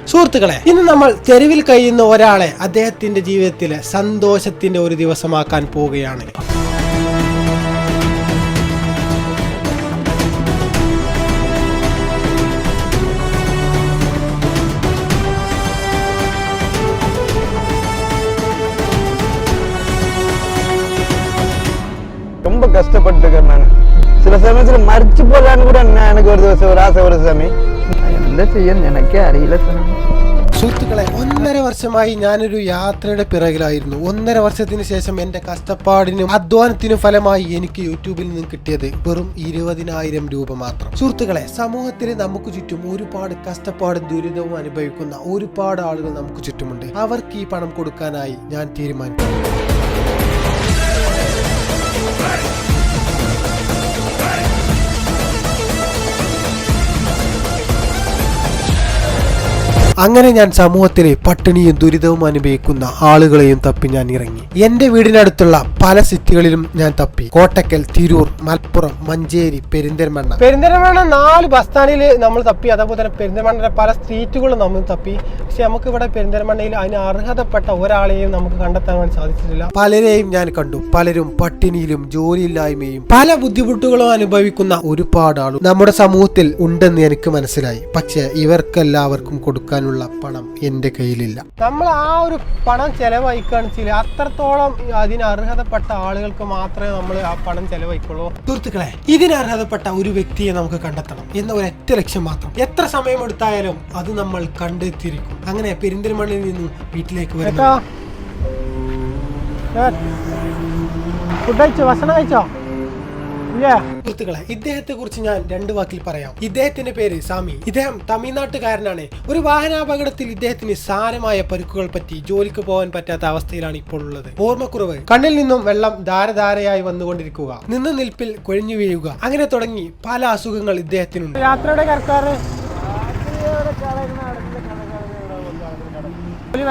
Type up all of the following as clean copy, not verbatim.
സുഹൃത്തുക്കളെ, ഇന്ന് നമ്മൾ തെരുവിൽ കഴിയുന്ന ഒരാളെ അദ്ദേഹത്തിന്റെ ജീവിതത്തിലെ സന്തോഷത്തിന്റെ ഒരു ദിവസമാക്കാൻ പോവുകയാണ്. ரொம்ப கஷ்டப்பட்டுருக்கேன். சில சமயத்தில் மறிச்சு போலான்னு கூட எனக்கு ஒரு ദിവസം ഒരു ആശ ഒരു സമയം എന്താ ചെയ്യാൻ എനിക്കേ അറിയില്ല. സുഹൃത്തുക്കളെ, 1.5 വർഷമായി ഞാനൊരു യാത്രയുടെ പിറകിലായിരുന്നു. 1.5 വർഷത്തിന് ശേഷം എന്റെ കഷ്ടപ്പാടിനും അധ്വാനത്തിനും ഫലമായി എനിക്ക് യൂട്യൂബിൽ നിന്നും കിട്ടിയത് വെറും 20,000 രൂപ മാത്രം. സുഹൃത്തുക്കളെ, സമൂഹത്തിൽ നമുക്ക് ചുറ്റും ഒരുപാട് കഷ്ടപ്പാടും ദുരിതവും അനുഭവിക്കുന്ന ഒരുപാട് ആളുകൾ നമുക്ക് ചുറ്റുമുണ്ട്. അവർക്ക് ഈ പണം കൊടുക്കാനായി ഞാൻ തീരുമാനിച്ചു. അങ്ങനെ ഞാൻ സമൂഹത്തിലെ പട്ടിണിയും ദുരിതവും അനുഭവിക്കുന്ന ആളുകളെയും തപ്പി ഞാൻ ഇറങ്ങി. എന്റെ വീടിനടുത്തുള്ള പല സിറ്റികളിലും ഞാൻ തപ്പി. കോട്ടക്കൽ, തിരൂർ, മലപ്പുറം, മഞ്ചേരി, പെരിന്തൽമണ്ണ 4 ബസ് സ്റ്റാൻഡിൽ നമ്മൾ തപ്പി. അതേപോലെ തന്നെ പെരിന്തൽമണ്ണയിലെ പല സ്ട്രീറ്റുകളും നമ്മൾ തപ്പി. പക്ഷെ നമുക്ക് ഇവിടെ പെരിന്തൽമണ്ണയിൽ അതിന് അർഹതപ്പെട്ട ഒരാളെയും നമുക്ക് കണ്ടെത്താൻ വേണ്ടി സാധിച്ചിട്ടില്ല. പലരെയും ഞാൻ കണ്ടു. പലരും പട്ടിണിയിലും ജോലിയില്ലായ്മയും പല ബുദ്ധിമുട്ടുകളും അനുഭവിക്കുന്ന ഒരുപാട് ആളുകൾ നമ്മുടെ സമൂഹത്തിൽ ഉണ്ടെന്ന് എനിക്ക് മനസ്സിലായി. പക്ഷെ ഇവർക്കെല്ലാവർക്കും കൊടുക്കാൻ പണം എന്റെ കയ്യിലില്ല. നമ്മൾ ആ ഒരു പണം ചെലവഴിക്കുകയാണെന്ന് വെച്ചാൽ അത്രത്തോളം അതിന് അർഹതപ്പെട്ട ആളുകൾക്ക് മാത്രമേ നമ്മൾ ആ പണം ചെലവഴിക്കുള്ളൂ. സുഹൃത്തുക്കളെ, ഇതിന് അർഹതപ്പെട്ട ഒരു വ്യക്തിയെ നമുക്ക് കണ്ടെത്തണം എന്ന ഒരൊറ്റ ലക്ഷ്യം മാത്രം. എത്ര സമയം എടുത്തായാലും അത് നമ്മൾ കണ്ടെത്തിയിരിക്കും. അങ്ങനെ പെരിന്തൽമണ്ണയിൽ നിന്നും വീട്ടിലേക്ക് വരുന്നു. ഫുഡ് കഴിച്ചോ? ഭക്ഷണം കഴിച്ചോ? സുഹൃത്തുക്കളെ, ഇദ്ദേഹത്തെ കുറിച്ച് ഞാൻ 2 വാക്കിൽ പറയാം. ഇദ്ദേഹത്തിന്റെ പേര് സാമി. ഇദ്ദേഹം തമിഴ്നാട്ടുകാരനാണ്. ഒരു വാഹനാപകടത്തിൽ ഇദ്ദേഹത്തിന് സാരമായ പരിക്കുകൾ പറ്റി ജോലിക്ക് പോകാൻ പറ്റാത്ത അവസ്ഥയിലാണ് ഇപ്പോൾ ഉള്ളത്. ഓർമ്മക്കുറവ്, കണ്ണിൽ നിന്നും വെള്ളം ധാരധാരയായി വന്നുകൊണ്ടിരിക്കുക, നിന്ന് നിൽപ്പിൽ കൊഴിഞ്ഞു വീഴുക, അങ്ങനെ തുടങ്ങി പല അസുഖങ്ങൾ ഇദ്ദേഹത്തിനുണ്ട്. യാത്രയുടെ കർക്കാറ്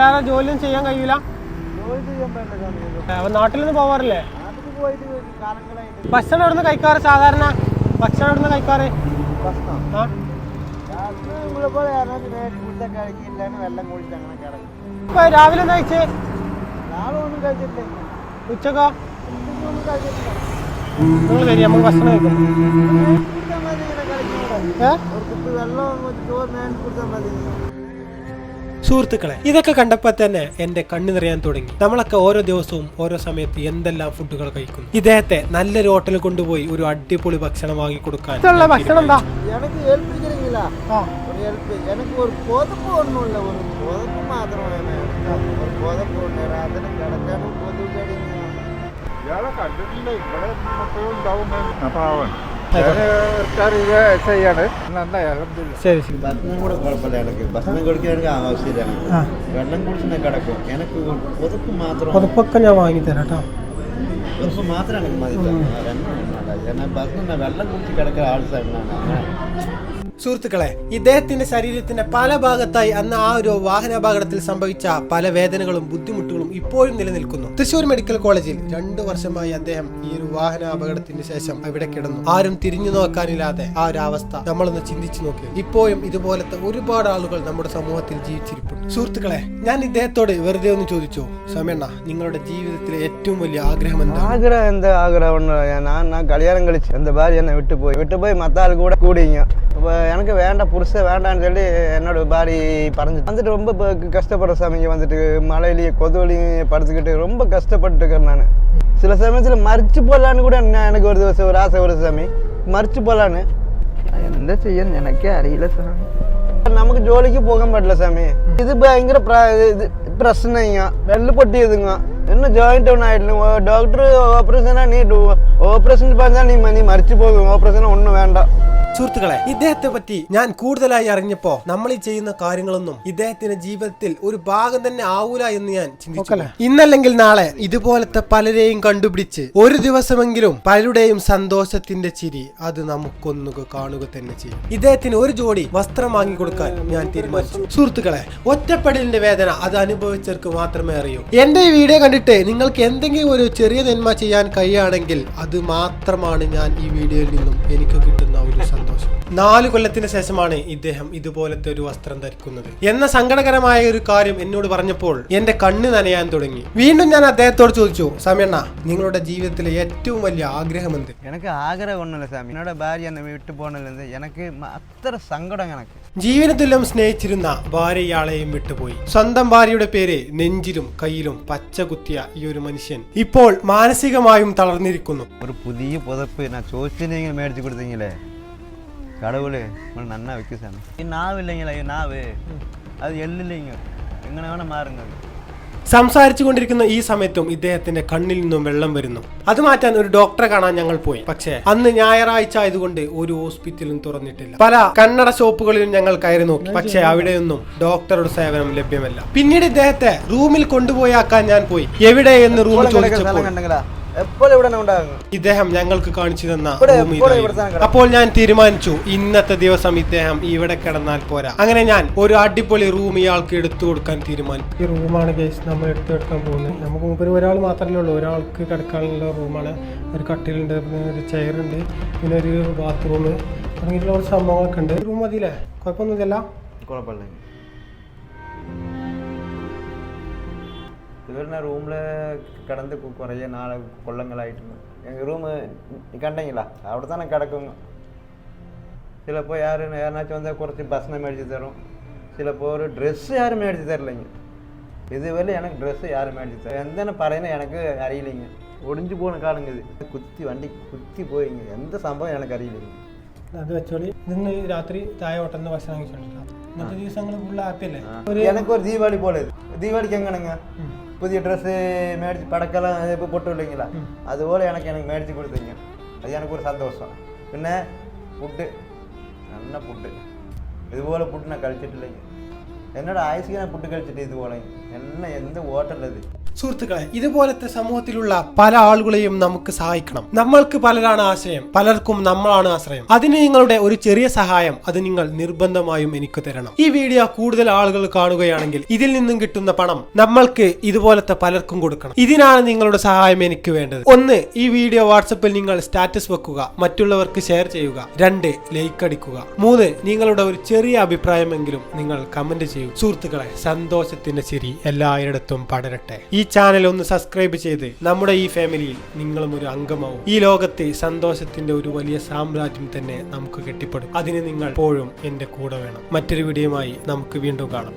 വേറെ ജോലിയൊന്നും ചെയ്യാൻ കഴിയൂല. നാട്ടിൽ നിന്ന് പോവാറില്ലേ? ഭക്ഷണം എവിടെ നിന്ന് കഴിക്കാറ്? സാധാരണ ഭക്ഷണം എവിടെ നിന്ന് കഴിക്കാറ്? രാവിലെ എന്താ കഴിച്ചേ? ഉച്ചക്കോ? നിങ്ങൾ വരി, നമുക്ക് ഭക്ഷണം കഴിക്കാം. സുഹൃത്തുക്കളെ, ഇതൊക്കെ കണ്ടപ്പോൾ തന്നെ എന്റെ കണ്ണു നിറയാൻ തുടങ്ങി. നമ്മളൊക്കെ ഓരോ ദിവസവും ഓരോ സമയത്ത് എന്തെല്ലാം ഫുഡുകൾ കഴിക്കും. ഇദ്ദേഹത്തെ നല്ലൊരു ഹോട്ടലിൽ കൊണ്ടുപോയി ഒരു അടിപൊളി ഭക്ഷണം വാങ്ങി കൊടുക്കാൻ. ഭക്ഷണം എന്താ? ഭക്ഷണം കൂടെ കുഴപ്പമില്ല. എനിക്ക് ഭക്ഷണം കൊടുക്കാൻ എനിക്ക് ആവശ്യമില്ല. വെള്ളം കുടിച്ച് കിടക്കും. എനിക്ക് പുതപ്പ് മാത്രം. പുതപ്പൊക്കെ ഞാൻ വാങ്ങി തരാം കേട്ടോ. പുതപ്പ് മാത്രം എനിക്ക് മതി. ഭക്ഷണം വെള്ളം കുടിച്ച് കിടക്കാൻ ആവശ്യമാണ്. സുഹൃത്തുക്കളെ, ഇദ്ദേഹത്തിന്റെ ശരീരത്തിന്റെ പല ഭാഗത്തായി അന്ന് ആ ഒരു വാഹനാപകടത്തിൽ സംഭവിച്ച പല വേദനകളും ബുദ്ധിമുട്ടുകളും ഇപ്പോഴും നിലനിൽക്കുന്നു. തൃശ്ശൂർ മെഡിക്കൽ കോളേജിൽ 2 വർഷമായി അദ്ദേഹം ഈ ഒരു വാഹനാപകടത്തിന് ശേഷം ഇവിടെ കിടന്നു. ആരും തിരിഞ്ഞു നോക്കാനില്ലാതെ ആ ഒരു അവസ്ഥ നമ്മളൊന്ന് ചിന്തിച്ചു നോക്കി. ഇപ്പോഴും ഇതുപോലത്തെ ഒരുപാട് ആളുകൾ നമ്മുടെ സമൂഹത്തിൽ ജീവിച്ചിരിപ്പുണ്ട്. സുഹൃത്തുക്കളെ, ഞാൻ ഇദ്ദേഹത്തോട് വെറുതെ ഒന്ന് ചോദിച്ചു, സമയണ്ണ, നിങ്ങളുടെ ജീവിതത്തിലെ ഏറ്റവും വലിയ ആഗ്രഹം എന്താ? ആഗ്രഹം ഞാൻ കല്യാണം കളിച്ചു. എന്റെ ഭാര്യ എന്നെ വിട്ടുപോയി മത്ത ആൾ കൂടെ കൂടിங்க. அப்போ எனக்கு வேண்டாம், புருஷன் வேண்டான்னு சொல்லி என்னோட பாடி பறஞ்சு வந்துட்டு ரொம்ப கஷ்டப்படுற சமயம் வந்துட்டு மழையிலேயே கொதுவலையும் படுத்துக்கிட்டு ரொம்ப கஷ்டப்பட்டு இருக்கேன் நான். சில சமயத்தில் மறிச்சு போடலான்னு கூட எனக்கு ஒரு ദിവസം ஒரு ஆசை, ஒரு സമയം മറിച്ചു പോലാന്ന്. എന്താ ചെയ്യാൻ എനിക്കേ അറിയില്ല സാർ. നമുക്ക് ജോലിക്ക് പോകാൻ പറ്റില്ല സമയം. ഇത് ഭയങ്കര പ്രശ്നങ്ങ വെള്ളം പൊട്ടിയതുങ്ങ. இன்னும் ஜாயிண்ட் ஒன்றும் ஆகிடல. டாக்டர் ஆப்ரேஷனா நீ ഓപ്പറേഷൻ പറഞ്ഞാൽ നീ മരിച്ചു പോകും. ഓപ്പറേഷൻ ഒന്നും വേണ്ട. സുഹൃത്തുക്കളെ, ഇദ്ദേഹത്തെ പറ്റി ഞാൻ കൂടുതലായി അറിഞ്ഞപ്പോ നമ്മൾ ഈ ചെയ്യുന്ന കാര്യങ്ങളൊന്നും ഇദ്ദേഹത്തിന്റെ ജീവിതത്തിൽ ഒരു ഭാഗം തന്നെ ആവൂല എന്ന് ഞാൻ ചിന്തിച്ചു. ഇന്നല്ലെങ്കിൽ നാളെ ഇതുപോലത്തെ പലരെയും കണ്ടുപിടിച്ച് ഒരു ദിവസമെങ്കിലും പലരുടെയും സന്തോഷത്തിന്റെ ചിരി അത് നമുക്കൊന്നു കാണുക തന്നെ ചെയ്യും. ഇദ്ദേഹത്തിന് ഒരു ജോഡി വസ്ത്രം വാങ്ങിക്കൊടുക്കാൻ ഞാൻ തീരുമാനിച്ചു. സുഹൃത്തുക്കളെ, ഒറ്റപ്പെടലിന്റെ വേദന അത് അനുഭവിച്ചവർക്ക് മാത്രമേ അറിയൂ. എന്റെ ഈ വീഡിയോ കണ്ടിട്ട് നിങ്ങൾക്ക് എന്തെങ്കിലും ഒരു ചെറിയ നന്മ ചെയ്യാൻ കഴിയുകയാണെങ്കിൽ അത് മാത്രമാണ് ഞാൻ ഈ വീഡിയോയിൽ നിന്നും എനിക്ക് കിട്ടുന്ന ഒരു സന്തോഷം. സന്തോഷം. 4 കൊല്ലത്തിന് ശേഷമാണ് ഇദ്ദേഹം ഇതുപോലത്തെ ഒരു വസ്ത്രം ധരിക്കുന്നത് എന്ന സങ്കടകരമായ ഒരു കാര്യം എന്നോട് പറഞ്ഞപ്പോൾ എന്റെ കണ്ണ് നനയാൻ തുടങ്ങി. വീണ്ടും ഞാൻ അദ്ദേഹത്തോട് ചോദിച്ചു, സമയണ്ണ, നിങ്ങളുടെ ജീവിതത്തിലെ ഏറ്റവും വലിയ ആഗ്രഹം എന്ത്? എനിക്ക് ആഗ്രഹം ഒന്നുമില്ല സ്വാമി. എന്നോട് ഭാര്യ എന്നെ വിട്ടു പോകണമെന്ന് എനിക്ക് അത്ര സങ്കടം. എനിക്ക് ജീവനതുല്യം സ്നേഹിച്ചിരുന്ന ഭാര്യ ഇയാളെയും വിട്ടുപോയി. സ്വന്തം ഭാര്യയുടെ പേര് നെഞ്ചിലും കയ്യിലും പച്ച കുത്തിയ ഈ ഒരു മനുഷ്യൻ ഇപ്പോൾ മാനസികമായും തളർന്നിരിക്കുന്നു. ഒരു പുതിയ പുതപ്പ് ഞാൻ ചോദിച്ചില്ലെങ്കിൽ മേടിച്ചു കൊടുത്തെങ്കിലേ கடவுளே நன்னா வைக்க சாமி. நாவு இல்லைங்களா நாவு, അത് എല്ലില്ലെങ്കിൽ എങ്ങനെ വേണം മാറുന്നത്. സംസാരിച്ചു കൊണ്ടിരിക്കുന്ന ഈ സമയത്തും ഇദ്ദേഹത്തിന്റെ കണ്ണിൽ നിന്നും വെള്ളം വരുന്നു. അത് മാറ്റാൻ ഒരു ഡോക്ടറെ കാണാൻ ഞങ്ങൾ പോയി. പക്ഷേ അന്ന് ഞായറാഴ്ച ആയതുകൊണ്ട് ഒരു ഹോസ്പിറ്റലും തുറന്നിട്ടില്ല. പല കന്നഡ ഷോപ്പുകളിലും ഞങ്ങൾ കയറി നോക്കി. പക്ഷേ അവിടെയൊന്നും ഡോക്ടറുടെ സേവനം ലഭ്യമല്ല. പിന്നീട് ഇദ്ദേഹത്തെ റൂമിൽ കൊണ്ടുപോയാക്കാൻ ഞാൻ പോയി. എവിടെ എന്ന് റൂമിൽ ചോദിച്ചപ്പോൾ ഇദ്ദേഹം ഞങ്ങൾക്ക് കാണിച്ചു തന്ന റൂം. അപ്പോൾ ഞാൻ തീരുമാനിച്ചു, ഇന്നത്തെ ദിവസം ഇദ്ദേഹം ഇവിടെ കിടന്നാൽ പോരാ. അങ്ങനെ ഞാൻ ഒരു അടിപൊളി റൂം ഇയാൾക്ക് എടുത്തു കൊടുക്കാൻ തീരുമാനിച്ചു. ഈ റൂമാണ് ഗൈസ് നമ്മൾ എടുത്തെടുക്കാൻ പോകുന്നത്. നമുക്ക് മുമ്പ് ഒരാൾ മാത്രമേ ഉള്ളൂ. ഒരാൾക്ക് കിടക്കാനുള്ള റൂമാണ്. ഒരു കട്ടിലുണ്ട്, ഒരു ചെയറുണ്ട്, പിന്നെ ഒരു ബാത്റൂം, അങ്ങനെയുള്ള കുറച്ച് സംഭവങ്ങളൊക്കെ ഉണ്ട്. റൂം മതിയില്ലേ? കുഴപ്പമൊന്നുമില്ല. കുഴപ്പമില്ല. ഇവരുടെ റൂമിൽ കിടന്ന് കുറേ നാളെ കൊല്ലങ്ങളായിട്ടുണ്ട്. റൂം കണ്ടെങ്കിലാ അവിടെ തന്നെ കിടക്കുന്നു. ചിലപ്പോൾ யாருனாச்சும் വന്നാൽ കുറച്ച് ഭക്ഷണം മേടിച്ച് തരും. ചിലപ്പോൾ ഒരു ഡ്രസ്സ് ആരും മേടിച്ച് തരില്ലെങ്കിൽ. ഇതുവരെ എനിക്ക് ഡ്രസ്സ് ആരും മേടിച്ച് തരും. എന്താണ് പറയുന്നത് എനിക്ക് അറിയില്ലെങ്കിൽ. ഒടിഞ്ഞു പോകുന്ന കാലങ്ങൾ വണ്ടി കുത്തി പോയി. എന്ത് സംഭവം എനിക്ക് അറിയില്ലെങ്കിൽ. അത് വെച്ചോളി. ഇന്ന് രാത്രി താഴെ ഹോട്ടലിൽ ഭക്ഷണം കഴിച്ചിട്ടുണ്ടോ? ഇന്നത്തെ ദിവസങ്ങൾ ഫുൾ ഹാപ്പി അല്ലേ? എനിക്കൊരു ദീപാവലി പോലെ. ദീപാവലിക്ക് എങ്ങനെങ്ങ പുതിയ ഡ്രസ്സ് മേടിച്ച് പടക്കെല്ലാം ഇപ്പോൾ പൊട്ടില്ലെങ്കിലാ അതുപോലെ എനിക്ക് മേടിച്ച് കൊടുത്തെങ്കിൽ അത് എനിക്കൊരു സന്തോഷം. പിന്നെ ഫുഡ്, നല്ല ഫുഡ്. ഇതുപോലെ ഫുഡ് ഞാൻ കഴിച്ചിട്ടില്ലെങ്കിൽ എന്നോട് ആയുസ് ഞാൻ ഫുഡ് കഴിച്ചിട്ട് ഇതുപോലെ എന്നെ എന്ത് ഹോട്ടലത്. സുഹൃത്തുക്കളെ, ഇതുപോലത്തെ സമൂഹത്തിലുള്ള പല ആളുകളെയും നമുക്ക് സഹായിക്കണം. നമ്മൾക്ക് പലരാണ് ആശ്രയം, പലർക്കും നമ്മളാണ് ആശ്രയം. അതിന് നിങ്ങളുടെ ഒരു ചെറിയ സഹായം അത് നിങ്ങൾ നിർബന്ധമായും എനിക്ക് തരണം. ഈ വീഡിയോ കൂടുതൽ ആളുകൾ കാണുകയാണെങ്കിൽ ഇതിൽ നിന്നും കിട്ടുന്ന പണം നമ്മൾക്ക് ഇതുപോലത്തെ പലർക്കും കൊടുക്കണം. ഇതിനാണ് നിങ്ങളുടെ സഹായം എനിക്ക് വേണ്ടത്. 1, ഈ വീഡിയോ വാട്സപ്പിൽ നിങ്ങൾ സ്റ്റാറ്റസ് വെക്കുക, മറ്റുള്ളവർക്ക് ഷെയർ ചെയ്യുക. 2, ലൈക്ക് അടിക്കുക. 3, നിങ്ങളുടെ ഒരു ചെറിയ അഭിപ്രായമെങ്കിലും നിങ്ങൾ കമന്റ് ചെയ്യൂ. സുഹൃത്തുക്കളെ, സന്തോഷത്തിന്റെ ചിരി എല്ലായിടത്തും പടരട്ടെ. ഈ ചാനൽ ഒന്ന് സബ്സ്ക്രൈബ് ചെയ്ത് നമ്മുടെ ഈ ഫാമിലിയിൽ നിങ്ങളും ഒരു അംഗമാവും. ഈ ലോകത്തെ സന്തോഷത്തിന്റെ ഒരു വലിയ സാമ്രാജ്യം തന്നെ നമുക്ക് കെട്ടിപ്പടും. അതിന് നിങ്ങൾ എപ്പോഴും എന്റെ കൂടെ വേണം. മറ്റൊരു വീഡിയോയുമായി നമുക്ക് വീണ്ടും കാണാം.